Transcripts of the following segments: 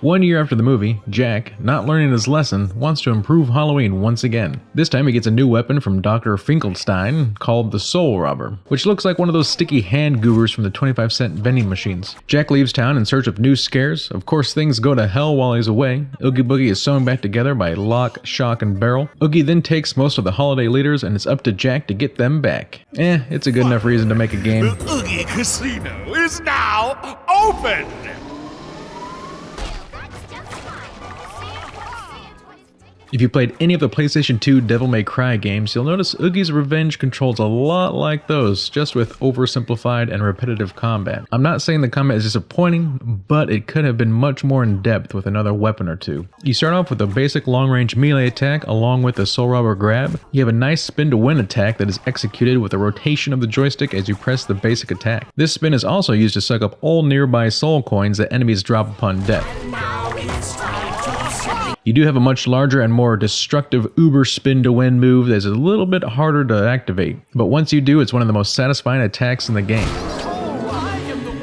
1 year after the movie, Jack, not learning his lesson, wants to improve Halloween once again. This time he gets a new weapon from Dr. Finkelstein called the Soul Robber, which looks like one of those sticky hand goobers from the 25-cent vending machines. Jack leaves town in search of new scares. Of course, things go to hell while he's away. Oogie Boogie is sewn back together by lock, shock, and barrel. Oogie then takes most of the holiday leaders, and it's up to Jack to get them back. It's a good enough reason to make a game. The Oogie Casino is now open! If you played any of the PlayStation 2 Devil May Cry games, you'll notice Oogie's Revenge controls a lot like those, just with oversimplified and repetitive combat. I'm not saying the combat is disappointing, but it could have been much more in depth with another weapon or two. You start off with a basic long-range melee attack along with the Soul Robber grab. You have a nice spin to win attack that is executed with a rotation of the joystick as you press the basic attack. This spin is also used to suck up all nearby soul coins that enemies drop upon death. You do have a much larger and more destructive uber spin to win move that is a little bit harder to activate, but once you do, it's one of the most satisfying attacks in the game.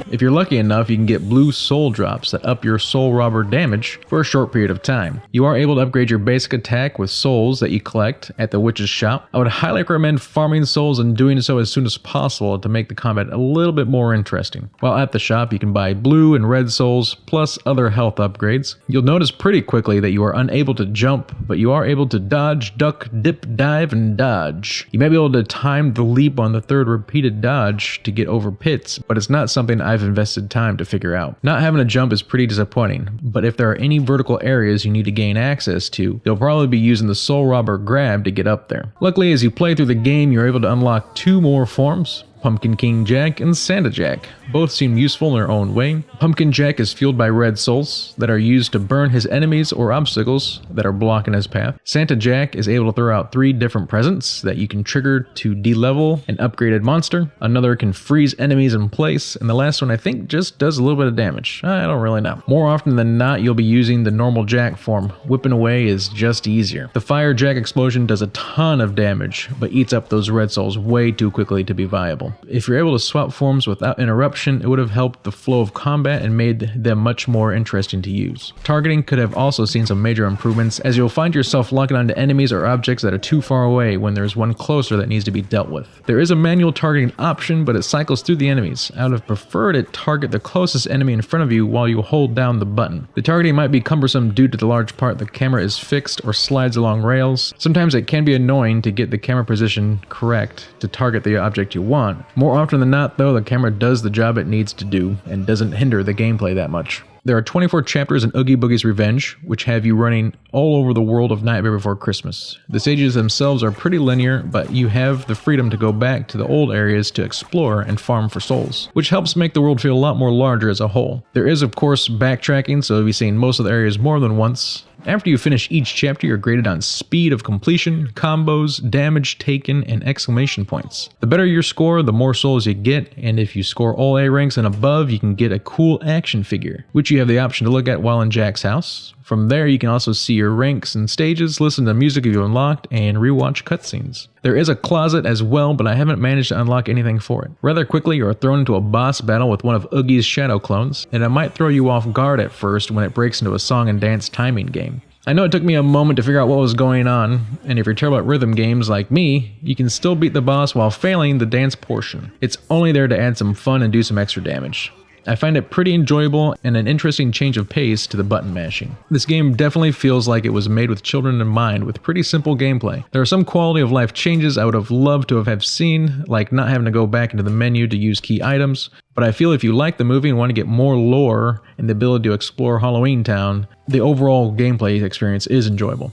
If you're lucky enough, you can get blue soul drops that up your soul robber damage for a short period of time. You are able to upgrade your basic attack with souls that you collect at the witch's shop. I would highly recommend farming souls and doing so as soon as possible to make the combat a little bit more interesting. While at the shop, you can buy blue and red souls plus other health upgrades. You'll notice pretty quickly that you are unable to jump, but you are able to dodge, duck, dip, dive, and dodge. You may be able to time the leap on the third repeated dodge to get over pits, but it's not something I've invested time to figure out. Not having a jump is pretty disappointing, but if there are any vertical areas you need to gain access to, you'll probably be using the Soul Robber grab to get up there. Luckily, as you play through the game, you're able to unlock 2 more forms, Pumpkin King Jack and Santa Jack. Both seem useful in their own way. Pumpkin Jack is fueled by red souls that are used to burn his enemies or obstacles that are blocking his path. Santa Jack is able to throw out 3 different presents that you can trigger to de-level an upgraded monster. Another can freeze enemies in place, and the last one I think just does a little bit of damage. I don't really know. More often than not, you'll be using the normal Jack form. Whipping away is just easier. The Fire Jack explosion does a ton of damage, but eats up those red souls way too quickly to be viable. If you're able to swap forms without interruption, it would have helped the flow of combat and made them much more interesting to use. Targeting could have also seen some major improvements, as you'll find yourself locking onto enemies or objects that are too far away when there's one closer that needs to be dealt with. There is a manual targeting option, but it cycles through the enemies. I would have preferred it target the closest enemy in front of you while you hold down the button. The targeting might be cumbersome due to the large part the camera is fixed or slides along rails. Sometimes it can be annoying to get the camera position correct to target the object you want. More often than not, though, the camera does the job it needs to do and doesn't hinder the gameplay that much. There are 24 chapters in Oogie Boogie's Revenge, which have you running all over the world of Nightmare Before Christmas. The stages themselves are pretty linear, but you have the freedom to go back to the old areas to explore and farm for souls, which helps make the world feel a lot more larger as a whole. There is, of course, backtracking, so you'll be seeing most of the areas more than once. After you finish each chapter, you're graded on speed of completion, combos, damage taken, and exclamation points. The better your score, the more souls you get, and if you score all A ranks and above, you can get a cool action figure, which you have the option to look at while in Jack's house. From there, you can also see your ranks and stages, listen to music you've unlocked, and rewatch cutscenes. There is a closet as well, but I haven't managed to unlock anything for it. Rather quickly, you are thrown into a boss battle with one of Oogie's shadow clones, and it might throw you off guard at first when it breaks into a song and dance timing game. I know it took me a moment to figure out what was going on, and if you're terrible at rhythm games like me, you can still beat the boss while failing the dance portion. It's only there to add some fun and do some extra damage. I find it pretty enjoyable and an interesting change of pace to the button mashing. This game definitely feels like it was made with children in mind with pretty simple gameplay. There are some quality of life changes I would have loved to have seen, like not having to go back into the menu to use key items, but I feel if you like the movie and want to get more lore and the ability to explore Halloween Town, the overall gameplay experience is enjoyable.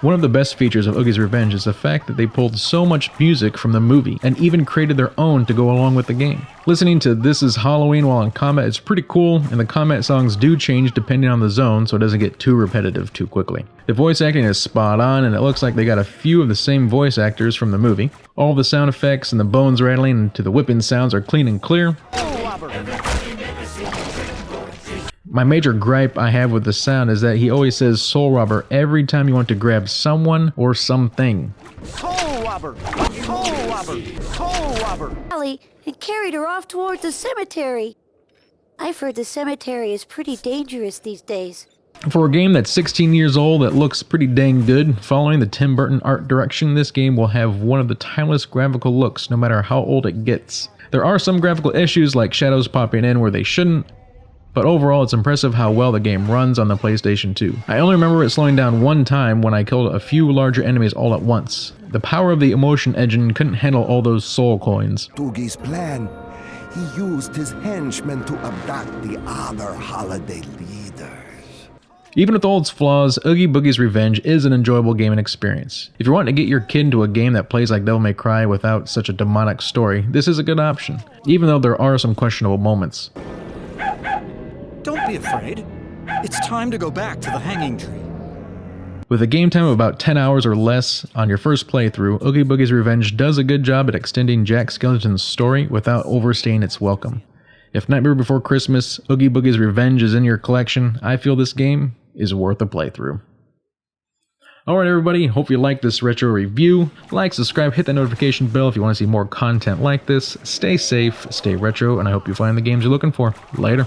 One of the best features of Oogie's Revenge is the fact that they pulled so much music from the movie and even created their own to go along with the game. Listening to This Is Halloween while in combat is pretty cool, and the combat songs do change depending on the zone so it doesn't get too repetitive too quickly. The voice acting is spot on, and it looks like they got a few of the same voice actors from the movie. All the sound effects and the bones rattling to the whipping sounds are clean and clear. My major gripe I have with the sound is that he always says Soul Robber every time you want to grab someone or something. wobber, toe wobber, toe wobber. Alley and carried her off toward the cemetery. I've heard the cemetery is pretty dangerous these days. For a game that's 16 years old that looks pretty dang good, following the Tim Burton art direction, this game will have one of the timeless graphical looks no matter how old it gets. There are some graphical issues like shadows popping in where they shouldn't, but overall it's impressive how well the game runs on the PlayStation 2. I only remember it slowing down one time when I killed a few larger enemies all at once. The power of the emotion engine couldn't handle all those soul coins. Oogie's plan. He used his henchmen to abduct the other holiday leaders. Even with all its flaws, Oogie Boogie's Revenge is an enjoyable gaming experience. If you're wanting to get your kid into a game that plays like Devil May Cry without such a demonic story, this is a good option, even though there are some questionable moments. Don't be afraid. It's time to go back to the hanging tree. With a game time of about 10 hours or less on your first playthrough, Oogie Boogie's Revenge does a good job at extending Jack Skellington's story without overstaying its welcome. If Nightmare Before Christmas, Oogie Boogie's Revenge is in your collection, I feel this game is worth a playthrough. Alright everybody, hope you liked this retro review. Like, subscribe, hit that notification bell if you want to see more content like this. Stay safe, stay retro, and I hope you find the games you're looking for. Later.